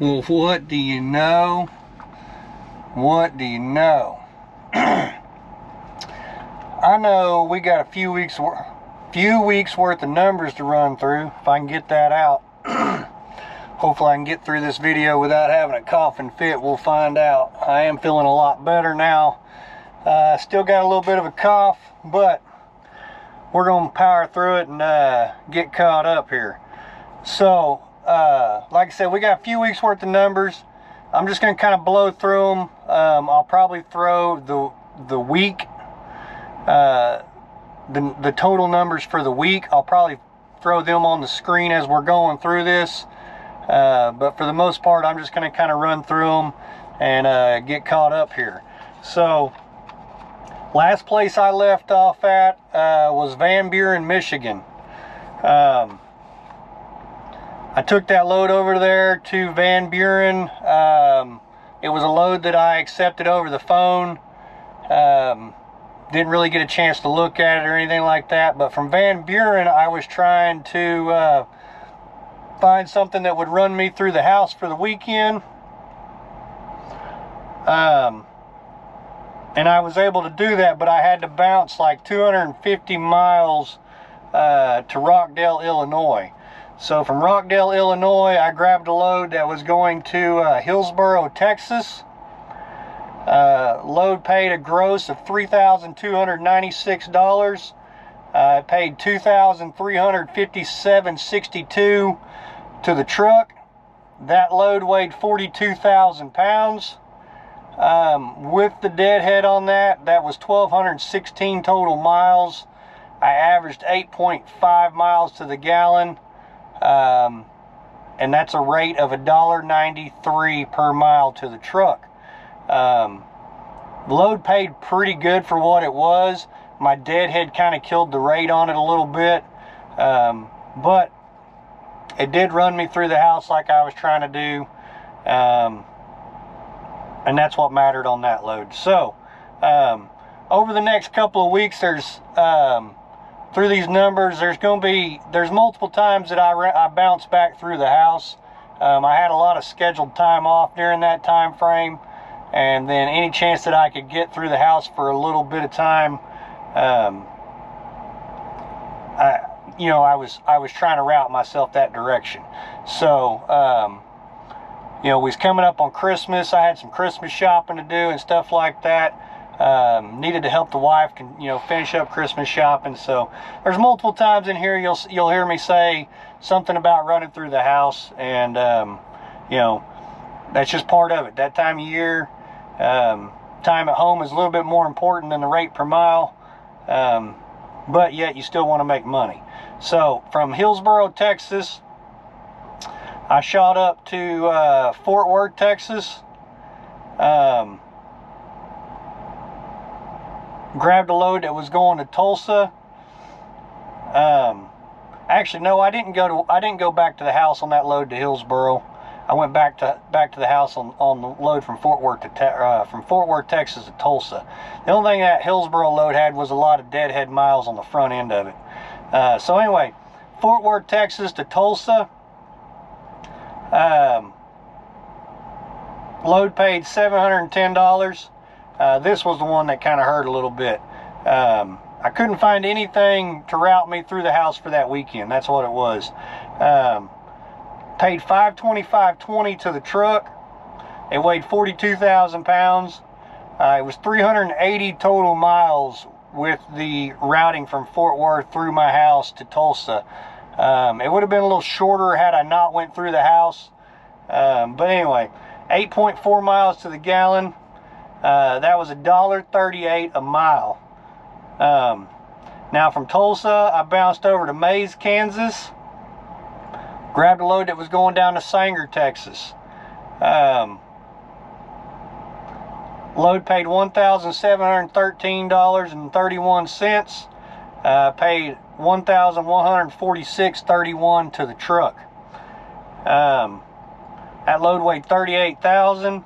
Well, what do you know? What do you know? I know we got a few weeks worth of numbers to run through. If I can get that out. Hopefully I can get through this video without having a coughing fit. We'll find out. I am feeling a lot better now. Still got a little bit of a cough, but we're going to power through it and get caught up here. So, like I said, we got a few weeks worth of numbers. I'm just going to kind of blow through them. I'll probably throw the week, the total numbers for the week. I'll probably throw them on the screen as we're going through this. But for the most part, I'm just going to kind of run through them and get caught up here. So, last place I left off at was Van Buren, Michigan. I took that load over there to Van Buren. It was a load that I accepted over the phone. Didn't really get a chance to look at it or anything like that. But from Van Buren, I was trying to find something that would run me through the house for the weekend. And I was able to do that, but I had to bounce like 250 miles to Rockdale, Illinois. So from Rockdale, Illinois, I grabbed a load that was going to Hillsboro, Texas. Load paid a gross of $3,296. Paid $2,357.62 to the truck. That load weighed 42,000 pounds. With the deadhead on that, that was 1,216 total miles. I averaged 8.5 miles to the gallon. And that's a rate of $1.93 per mile to the truck. The load paid pretty good for what it was. My deadhead kind of killed the rate on it a little bit. But it did run me through the house like I was trying to do. And that's what mattered on that load. So, over the next couple of weeks, there's, through these numbers, there's multiple times that I bounced back through the house. I had a lot of scheduled time off during that time frame, and then any chance that I could get through the house for a little bit of time, I was trying to route myself that direction. So, we was coming up on Christmas. I had some Christmas shopping to do and stuff like that. Needed to help the wife finish up Christmas shopping. So there's multiple times in here you'll hear me say something about running through the house, and that's just part of it. That time of year, time at home is a little bit more important than the rate per mile, but yet you still want to make money. So from Hillsboro, Texas, I shot up to Fort Worth, Texas. Grabbed a load that was going to Tulsa. Actually, no, I didn't go back to the house on that load to Hillsboro. I went back to the house on the load from Fort Worth, Texas to Tulsa. The only thing that Hillsboro load had was a lot of deadhead miles on the front end of it. So anyway, Fort Worth, Texas to Tulsa. Load paid $710. This was the one that kind of hurt a little bit. I couldn't find anything to route me through the house for that weekend. That's what it was. Paid $525.20 to the truck. It weighed 42,000 pounds. It was 380 total miles with the routing from Fort Worth through my house to Tulsa. It would have been a little shorter had I not went through the house. But anyway, 8.4 miles to the gallon. That was $1.38 a mile. Now from Tulsa, I bounced over to Mays, Kansas. Grabbed a load that was going down to Sanger, Texas. Load paid $1,713.31. Paid $1,146.31 to the truck. That load weighed 38,000.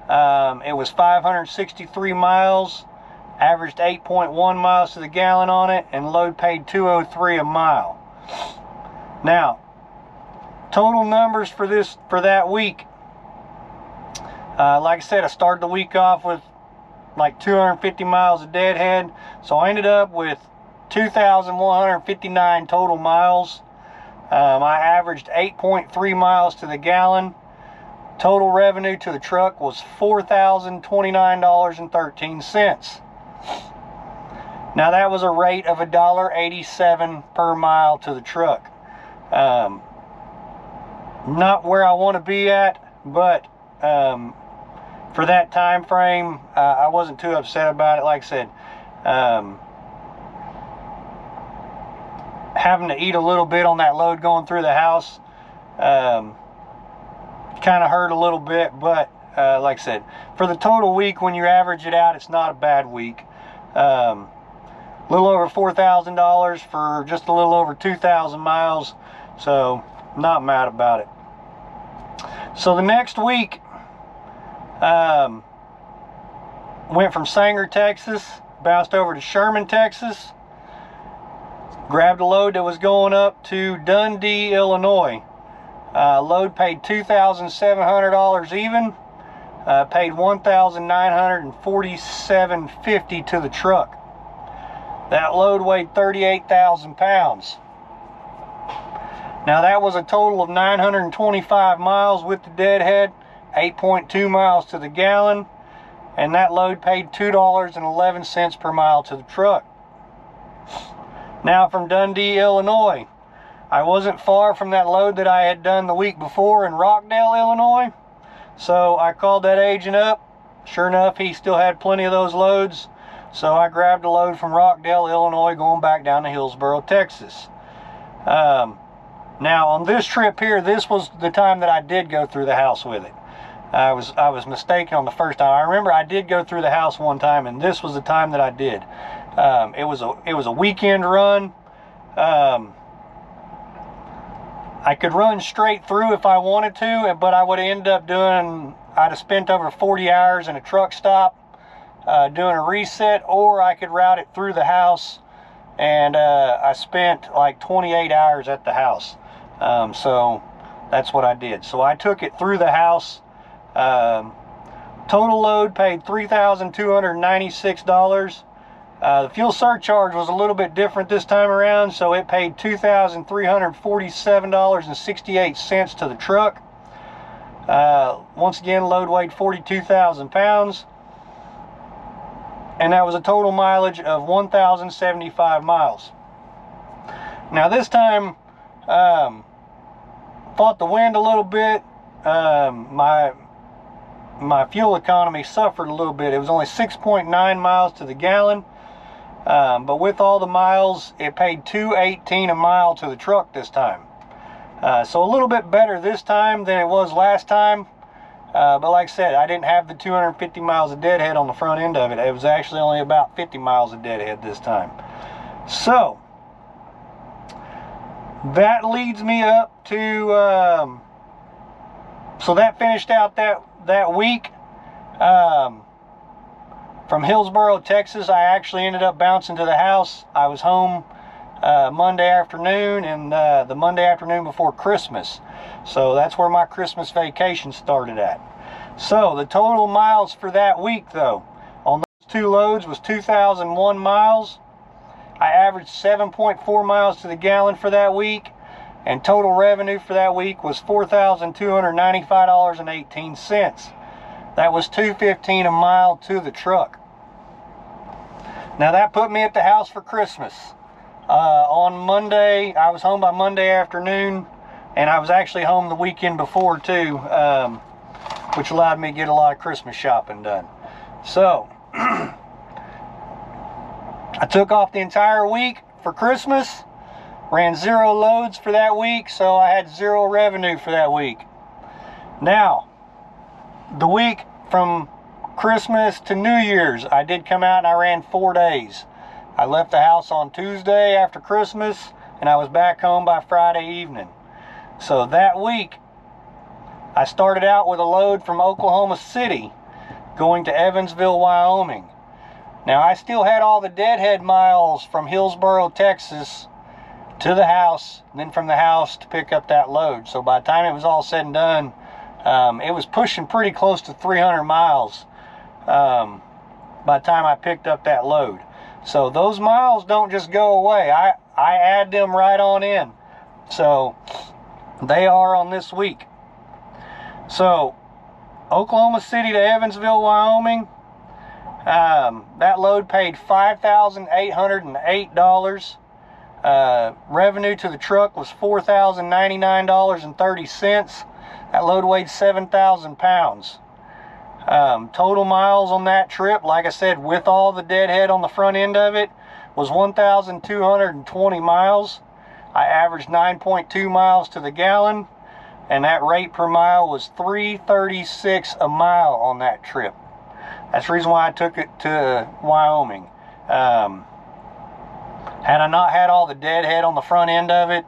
It was 563 miles, averaged 8.1 miles to the gallon on it, and load paid $203 a mile. Now, total numbers for that week. Like I said, I started the week off with like 250 miles of deadhead, so I ended up with 2,159 total miles. I averaged 8.3 miles to the gallon. Total revenue to the truck was $4,029.13. Now that was a rate of $1.87 per mile to the truck. Not where I want to be at, but for that time frame, I wasn't too upset about it. Like I said, having to eat a little bit on that load going through the house kind of hurt a little bit, but like I said, for the total week, when you average it out, it's not a bad week. A little over $4,000 for just a little over 2,000 miles, so not mad about it. So the next week, went from Sanger, Texas, bounced over to Sherman, Texas, grabbed a load that was going up to Dundee, Illinois. Load paid $2,700 even, paid $1,947.50 to the truck. That load weighed 38,000 pounds. Now that was a total of 925 miles with the deadhead, 8.2 miles to the gallon, and that load paid $2.11 per mile to the truck. Now from Dundee, Illinois, I wasn't far from that load that I had done the week before in Rockdale, Illinois, so I called that agent up. Sure enough, he still had plenty of those loads, so I grabbed a load from Rockdale, Illinois, going back down to Hillsboro, Texas. Now on this trip here, this was the time that I did go through the house with it. I was mistaken on the first time. I remember I did go through the house one time, and this was the time that I did. It was a weekend run. I could run straight through if I wanted to, but I would end up I'd have spent over 40 hours in a truck stop doing a reset, or I could route it through the house, and I spent like 28 hours at the house. So that's what I did. So I took it through the house. Total load paid $3,296. The fuel surcharge was a little bit different this time around, so it paid $2,347.68 to the truck. Once again, load weighed 42,000 pounds, and that was a total mileage of 1,075 miles. Now this time, fought the wind a little bit. My fuel economy suffered a little bit. It was only 6.9 miles to the gallon, but with all the miles, it paid $2.18 a mile to the truck this time. So a little bit better this time than it was last time. But like I said, I didn't have the 250 miles of deadhead on the front end of it. It was actually only about 50 miles of deadhead this time. So that leads me up to, so that finished out that week. From Hillsboro, Texas, I actually ended up bouncing to the house. I was home Monday afternoon, and the Monday afternoon before Christmas. So that's where my Christmas vacation started at. So the total miles for that week, though, on those two loads was 2,001 miles. I averaged 7.4 miles to the gallon for that week, and total revenue for that week was $4,295.18. That was $2.15 a mile to the truck. Now that put me at the house for Christmas. On Monday, I was home by Monday afternoon, and I was actually home the weekend before too, which allowed me to get a lot of Christmas shopping done. So I took off the entire week for Christmas, ran 0 loads for that week, so I had 0 revenue for that week. Now, the week from Christmas to New Year's, I did come out and I ran 4 days. I left the house on Tuesday after Christmas, and I was back home by Friday evening. So that week, I started out with a load from Oklahoma City going to Evansville, Wyoming. Now, I still had all the deadhead miles from Hillsboro, Texas to the house, and then from the house to pick up that load. So by the time it was all said and done, It was pushing pretty close to 300 miles by the time I picked up that load. So those miles don't just go away. I add them right on in. So they are on this week. So Oklahoma City to Evansville, Wyoming, that load paid $5,808. Revenue to the truck was $4,099.30. That load weighed 7,000 pounds. Total miles on that trip, like I said, with all the deadhead on the front end of it, was 1,220 miles. I averaged 9.2 miles to the gallon, and that rate per mile was $3.36 a mile on that trip. That's the reason why I took it to Wyoming. Had I not had all the deadhead on the front end of it,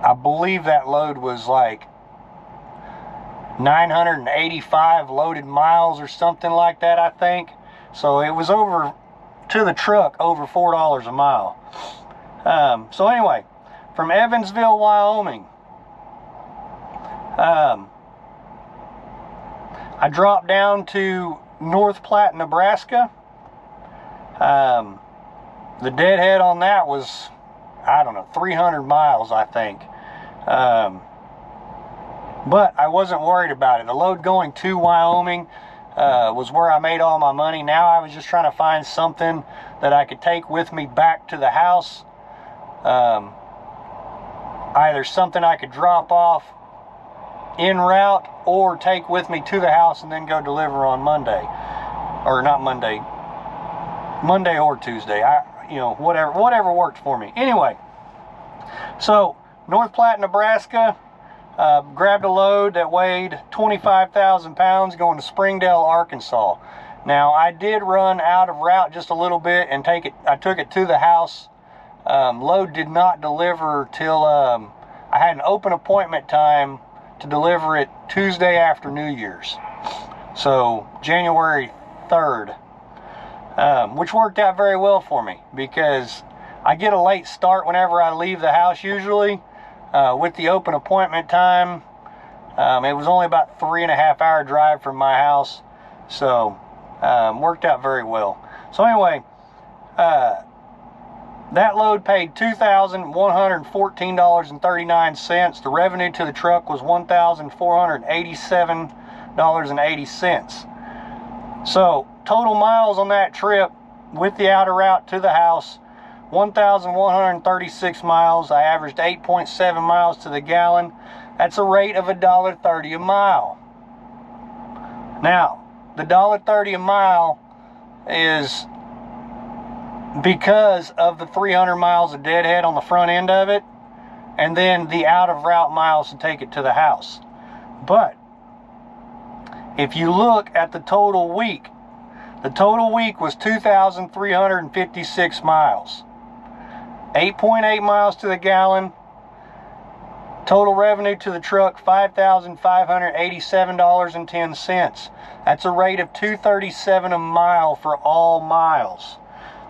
I believe that load was like 985 loaded miles or something like that, I think. So it was over to the truck over $4 a mile. So anyway, from Evansville, Wyoming, I dropped down to North Platte, Nebraska. The deadhead on that was, I don't know, 300 miles, I think. But I wasn't worried about it. The load going to Wyoming was where I made all my money. Now I was just trying to find something that I could take with me back to the house. Either something I could drop off en route or take with me to the house and then go deliver on Monday. Or not Monday. Monday or Tuesday. Whatever worked for me. Anyway, so North Platte, Nebraska, grabbed a load that weighed 25,000 pounds going to Springdale, Arkansas. Now, I did run out of route just a little bit and I took it to the house. Load did not deliver till I had an open appointment time to deliver it Tuesday after New Year's. So January 3rd, which worked out very well for me because I get a late start whenever I leave the house usually. With the open appointment time, it was only about 3.5 hour drive from my house. So worked out very well. So anyway, that load paid $2,114.39. The revenue to the truck was $1,487.80. So total miles on that trip with the outer route to the house, 1,136 miles. I averaged 8.7 miles to the gallon. That's a rate of $1.30 a mile. Now, the $1.30 a mile is because of the 300 miles of deadhead on the front end of it, and then the out of route miles to take it to the house. But if you look at the total week was 2,356 miles. 8.8 miles to the gallon. Total revenue to the truck, $5,587.10. That's a rate of $2.37 a mile for all miles.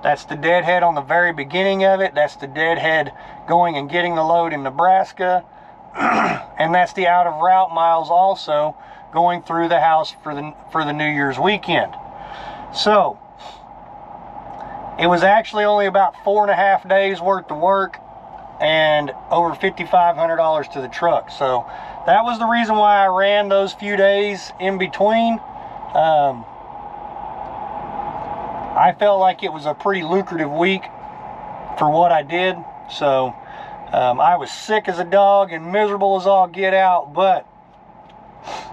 That's the deadhead on the very beginning of it. That's the deadhead going and getting the load in Nebraska. And that's the out of route miles also going through the house for the New Year's weekend. So it was actually only about 4.5 days worth of work and over $5,500 to the truck. So that was the reason why I ran those few days in between. I felt like it was a pretty lucrative week for what I did. So I was sick as a dog and miserable as all get out, but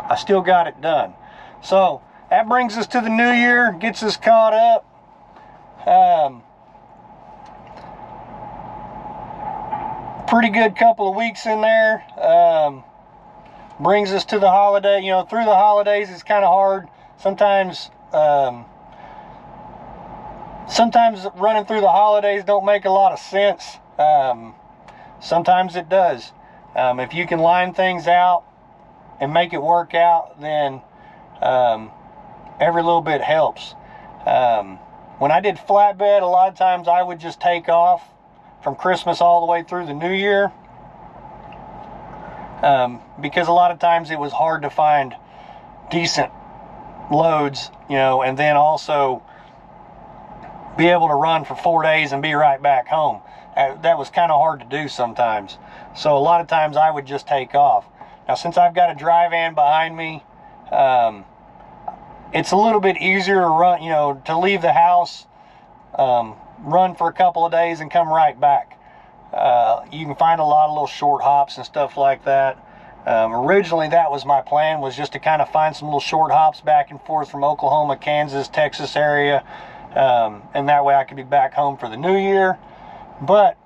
I still got it done. So that brings us to the new year, gets us caught up. Pretty good couple of weeks in there. Brings us to the holiday. You know, through the holidays, it's kind of hard. Sometimes running through the holidays don't make a lot of sense. Sometimes it does. If you can line things out and make it work out, then every little bit helps. When I did flatbed, a lot of times I would just take off from Christmas all the way through the new year. because a lot of times it was hard to find decent loads, you know, and then also be able to run for 4 days and be right back home. That was kind of hard to do sometimes. So a lot of times I would just take off. Now, since I've got a dry van behind me, it's a little bit easier to run, you know, to leave the house, run for a couple of days and come right back. You can find a lot of little short hops and stuff like that. Originally, that was my plan, was just to kind of find some little short hops back and forth from Oklahoma, Kansas, Texas area. And that way I could be back home for the new year. But,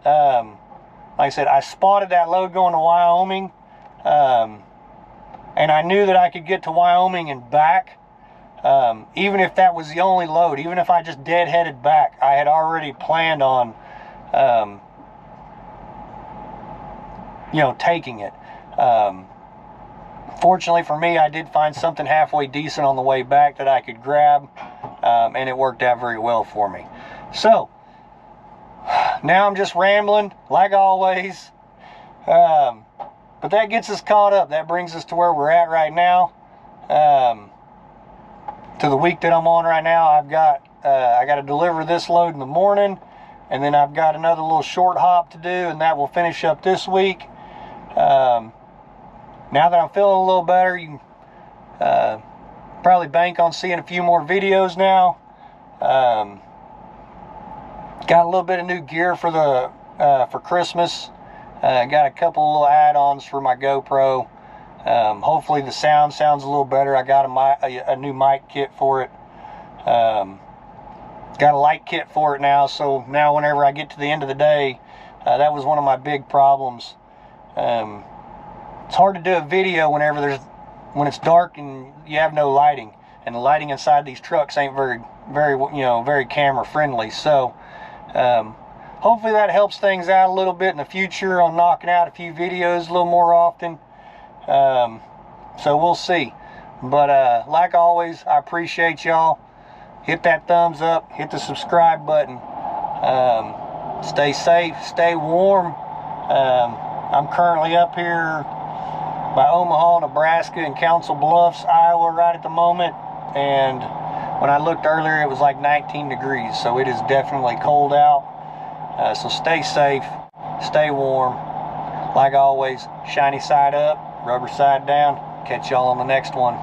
like I said, I spotted that load going to Wyoming. And I knew that I could get to Wyoming and back. Even if that was the only load, even if I just deadheaded back, I had already planned on, you know, taking it. Fortunately for me, I did find something halfway decent on the way back that I could grab, and it worked out very well for me. So, now I'm just rambling, like always, but that gets us caught up. That brings us to where we're at right now, to the week that I'm on right now. I got to deliver this load in the morning, and then I've got another little short hop to do, and that will finish up this week. Now that I'm feeling a little better, you can probably bank on seeing a few more videos now. Got a little bit of new gear for the for Christmas. Got a couple little add-ons for my GoPro. Hopefully the sounds a little better. I got a new mic kit for it. Got a light kit for it now, so now whenever I get to the end of the day, that was one of my big problems. It's hard to do a video when it's dark and you have no lighting, and the lighting inside these trucks ain't very camera friendly. So hopefully that helps things out a little bit in the future on knocking out a few videos a little more often. So we'll see. But like always, I appreciate y'all. Hit that thumbs up, hit the subscribe button. Stay safe, stay warm. I'm currently up here by Omaha, Nebraska, and Council Bluffs, Iowa right at the moment. And when I looked earlier, it was like 19 degrees. So it is definitely cold out. So stay safe, stay warm. Like always, shiny side up, rubber side down. Catch y'all on the next one.